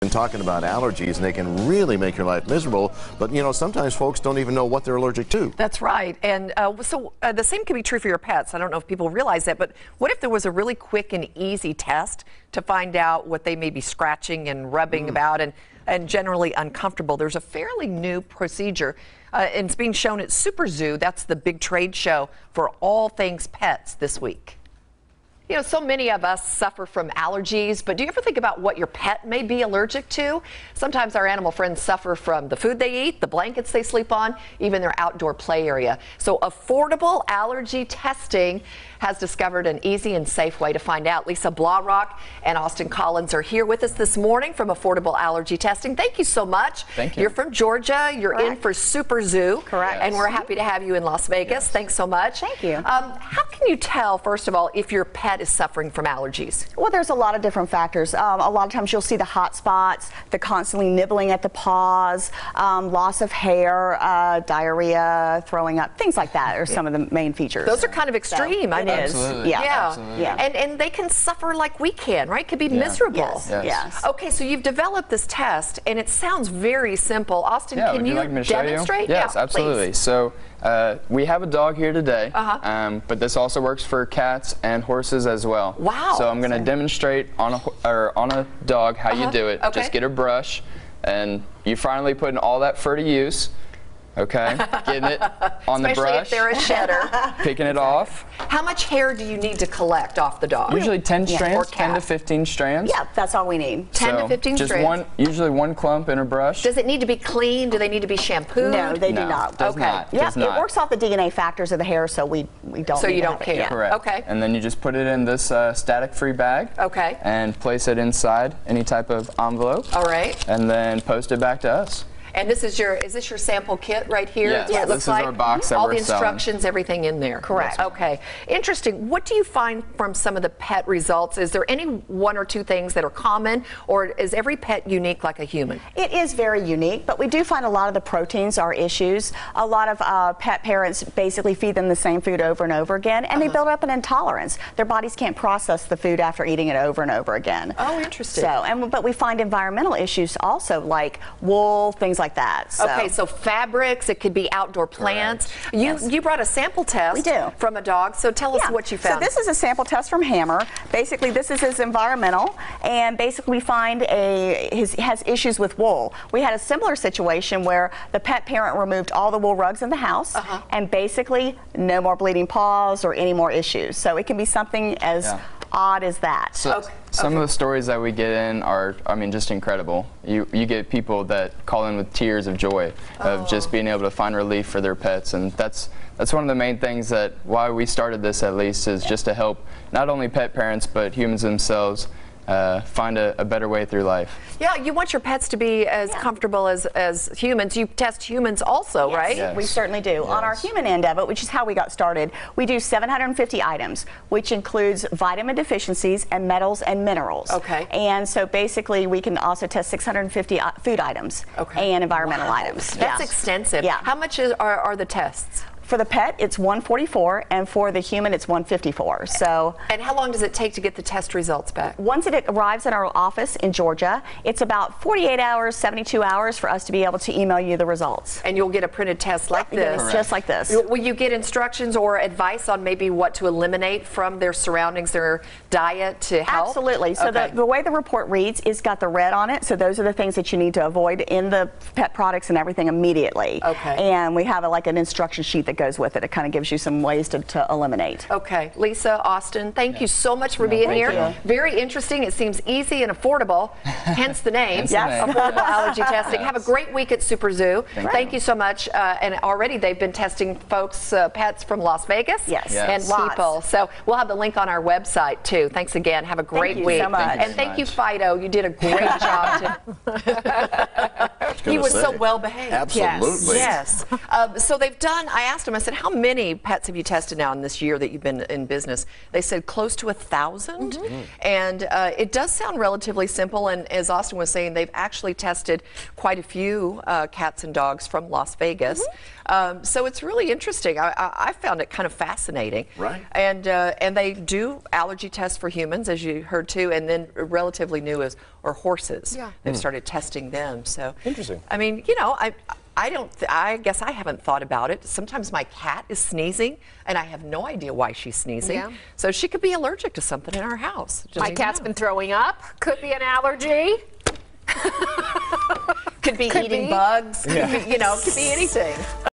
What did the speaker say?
and talking about allergies, and they can really make your life miserable. But, you know, sometimes folks don't even know what they're allergic to. That's right. And the same can be true for your pets. I don't know if people realize that, but what if there was a really quick and easy test to find out what they may be scratching and rubbing about and generally uncomfortable? There's a fairly new procedure, and it's being shown at Super Zoo. That's the big trade show for all things pets this week. You know, so many of us suffer from allergies, but do you ever think about what your pet may be allergic to? Sometimes our animal friends suffer from the food they eat, the blankets they sleep on, even their outdoor play area. So affordable allergy testing has discovered an easy and safe way to find out. Lisa Blaurock and Austin Collins are here with us this morning from Affordable Allergy Testing. Thank you so much. Thank you. You're from Georgia. You're Correct. in for Super Zoo. Correct. And we're happy to have you in Las Vegas. Yes. Thanks so much. Thank you. How can you tell, first of all, if your pet is suffering from allergies? Well, there's a lot of different factors. A lot of times you'll see the hot spots, the constantly nibbling at the paws, loss of hair, diarrhea, throwing up, things like that are some of the main features. Those are kind of extreme. So, it is. Absolutely. Yeah. Absolutely. Yeah. And they can suffer like we can, right? It could be miserable. Yes. Yes. Yes. Okay, so you've developed this test, and it sounds very simple. Austin, Yeah, can would you you like me to show you? demonstrate? Yes, Yeah, absolutely. please. So we have a dog here today, Uh-huh. but this also works for cats and horses as well. Wow. So I'm going to demonstrate on a dog how you do it. Okay. Just get a brush, and you finally putting all that fur to use. Okay, getting it on the Especially brush, if they're a shedder. picking it off. How much hair do you need to collect off the dog? Usually 10 Or strands, cat. 10 to 15 strands. Yeah, that's all we need. 10 to So 15 just strands. usually one clump in a brush. Does it need to be clean? Do they need to be shampooed? No, they do No, not. does Okay. not. Yeah, Does it not. works off the DNA factors of the hair, so we don't. So need you to don't have it. care. Yeah. Correct. Okay. And then you just put it in this static-free bag. Okay. And place it inside any type of envelope. All right. And then post it back to us. And is this your sample kit right here? Yes, That's what it this looks is like? our box that All we're the selling. instructions, everything in there. Correct. Okay. Interesting. What do you find from some of the pet results? Is there any one or two things that are common, or is every pet unique like a human? It is very unique, but we do find a lot of the proteins are issues. A lot of pet parents basically feed them the same food over and over again, and they build up an intolerance. Their bodies can't process the food after eating it over and over again. Oh, interesting. So, but we find environmental issues also, like wool, things like that. So. Okay, so fabrics, it could be outdoor plants. Yes. You brought a sample test We do. from a dog, so tell us what you found. So this is a sample test from Hammer. Basically, this is his environmental, and basically we find he has issues with wool. We had a similar situation where the pet parent removed all the wool rugs in the house, and basically no more bleeding paws or any more issues. So it can be something as odd as that. So some of the stories that we get in are, I mean, just incredible. You get people that call in with tears of joy of just being able to find relief for their pets, and that's one of the main things that why we started this, at least, is just to help not only pet parents but humans themselves find a better way through life. Yeah, you want your pets to be as comfortable as humans. You test humans also, right? Yes. We certainly do. On our human end of it, which is how we got started, we do 750 items, which includes vitamin deficiencies and metals and minerals. Okay. And so basically we can also test 650 food items and environmental items. That's extensive. Yeah. How much are the tests? For the pet, it's $144, and for the human, it's $154. So, And how long does it take to get the test results back? once it arrives at our office in Georgia, it's about 48 hours, 72 hours for us to be able to email you the results. And you'll get a printed test like this. Yes, just like this. Will you get instructions or advice on maybe what to eliminate from their surroundings, their diet to help? Absolutely. So the way the report reads is got the red on it. So those are the things that you need to avoid in the pet products and everything immediately. Okay. And we have like an instruction sheet that goes with it. It kind of gives you some ways to eliminate. Okay. Lisa, Austin, thank you so much for being here. you. Very interesting. It seems easy and affordable, hence the name. Yes. Affordable allergy testing. Have a great week at Super Zoo. Thank you so much. And already they've been testing folks, pets from Las Vegas Yes. and Lots. people. So we'll have the link on our website too. Thanks again. Have a great you week. so much. And thank you, Fido. You did a great job. going He to was say. so well behaved. Absolutely. Yes. So they've done, I asked them, I said, how many pets have you tested now in this year that you've been in business? They said close to 1,000. And it does sound relatively simple. And as Austin was saying, they've actually tested quite a few cats and dogs from Las Vegas. So it's really interesting. I found it kind of fascinating. Right. And they do allergy tests for humans, as you heard too, and then relatively new are horses. Yeah. They've started testing them. So Interesting. I mean, you know, I guess I haven't thought about it. Sometimes my cat is sneezing, and I have no idea why she's sneezing. Yeah. So she could be allergic to something in our house. My cat's been throwing up. Could be an allergy. Could be eating bugs. Could be, you know, could be anything.